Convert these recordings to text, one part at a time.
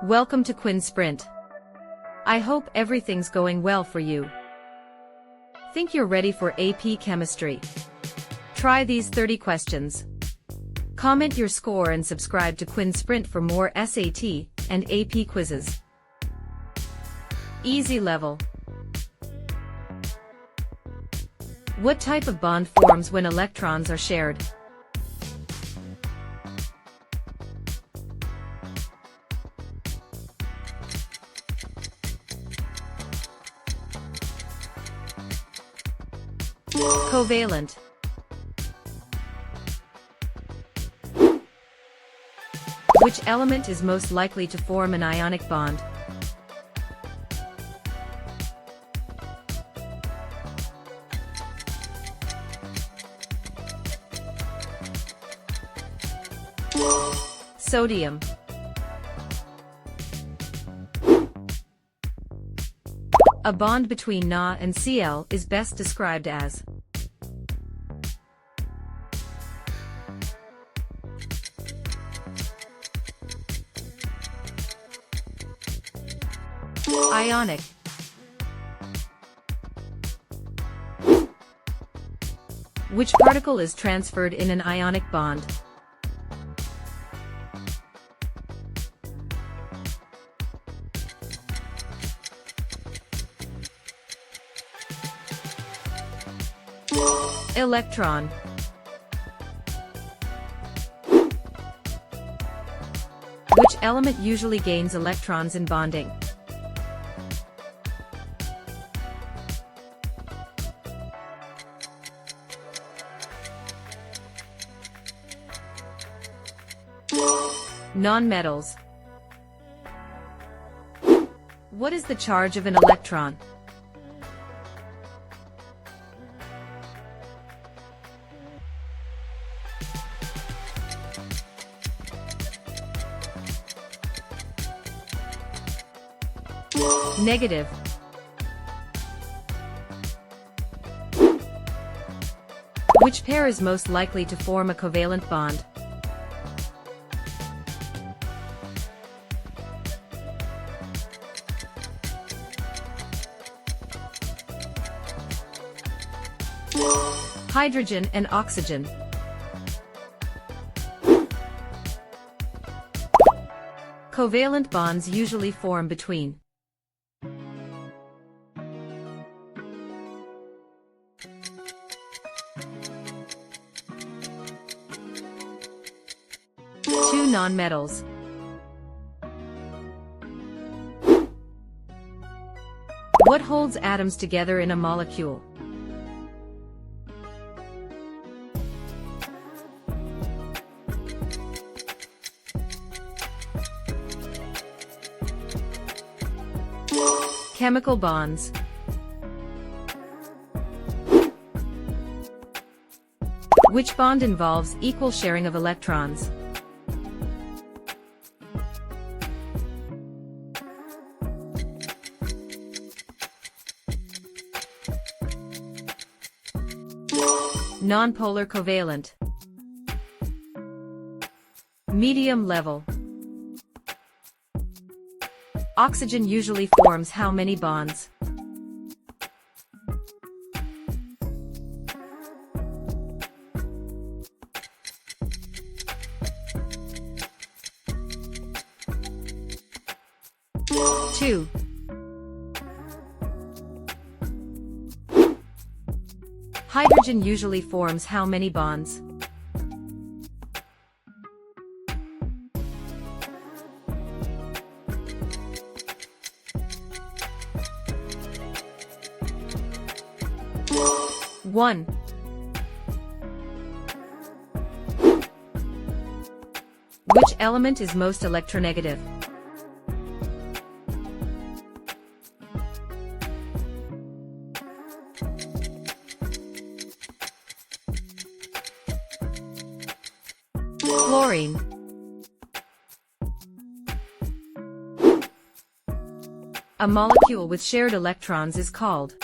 Welcome to quiz-blitz. I hope everything's going well for you. Think you're ready for AP Chemistry? Try these 30 questions. Comment your score and subscribe to quiz-blitz for more SAT and AP quizzes. Easy level. What type of bond forms when electrons are shared? Covalent. Which element is most likely to form an ionic bond? Sodium. A bond between Na and Cl is best described as Ionic. Which particle is transferred in an ionic bond? Electron. Which element usually gains electrons in bonding? Nonmetals. What is the charge of an electron? Negative. Which pair is most likely to form a covalent bond? Hydrogen and oxygen. Covalent bonds usually form between two nonmetals. What holds atoms together in a molecule? Chemical bonds. Which bond involves equal sharing of electrons? Nonpolar covalent. Medium level. Oxygen usually forms how many bonds? Two. Hydrogen usually forms how many bonds? One. Which element is most electronegative? Fluorine. A molecule with shared electrons is called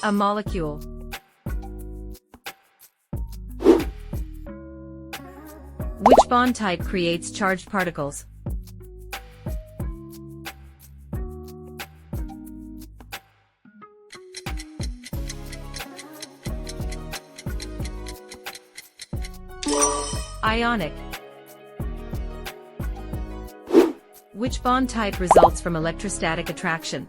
A molecule. Which bond type creates charged particles? Ionic. Which bond type results from electrostatic attraction?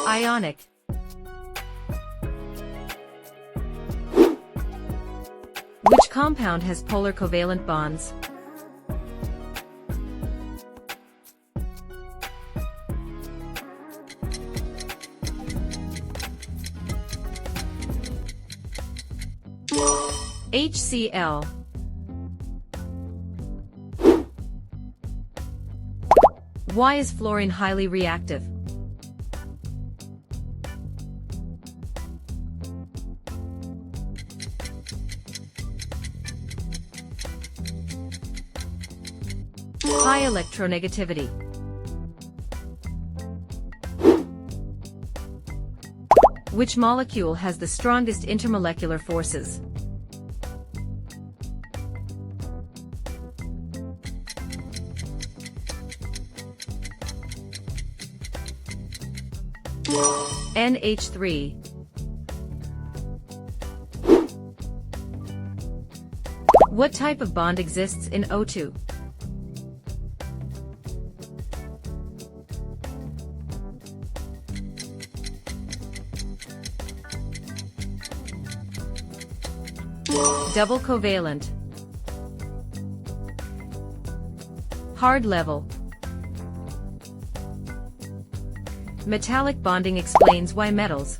Ionic. Which compound has polar covalent bonds? HCl. Why is fluorine highly reactive? High electronegativity. Which molecule has the strongest intermolecular forces? NH3. What type of bond exists in O2? Double covalent. Hard level. Metallic bonding explains why metals.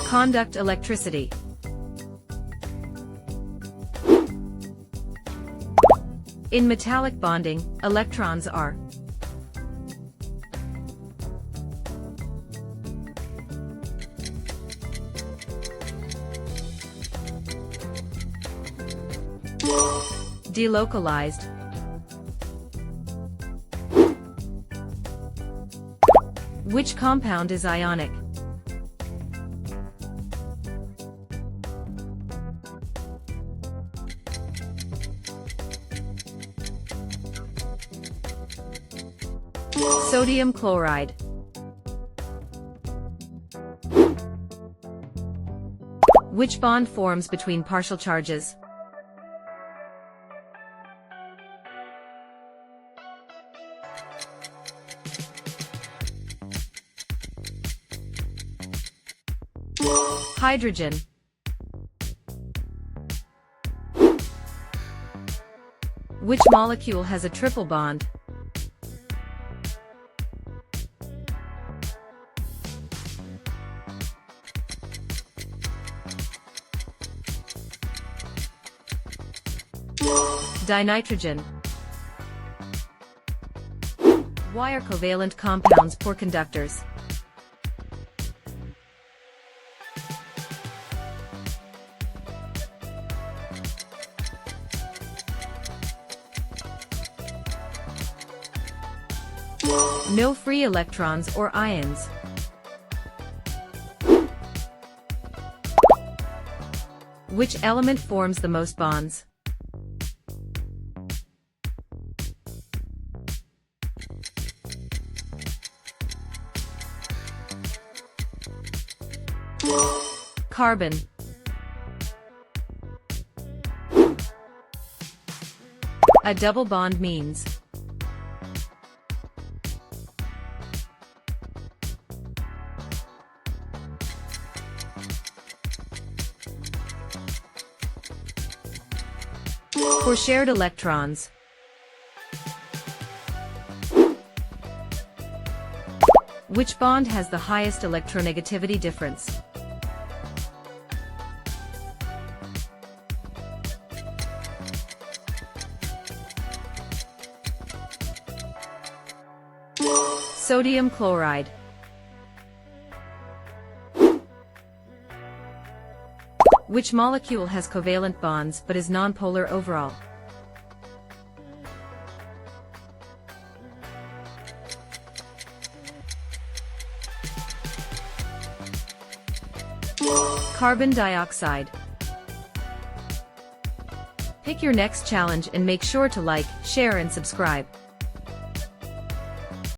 Conduct electricity. In metallic bonding, electrons are delocalized. Which compound is ionic? Sodium chloride. Which bond forms between partial charges? Hydrogen. Which molecule has a triple bond? Dinitrogen. Why are covalent compounds poor conductors? No free electrons or ions. Which element forms the most bonds? Carbon. A double bond means for shared electrons. Which bond has the highest electronegativity difference? Sodium chloride. Which molecule has covalent bonds but is nonpolar overall? Carbon dioxide. Pick your next challenge and make sure to like, share and subscribe.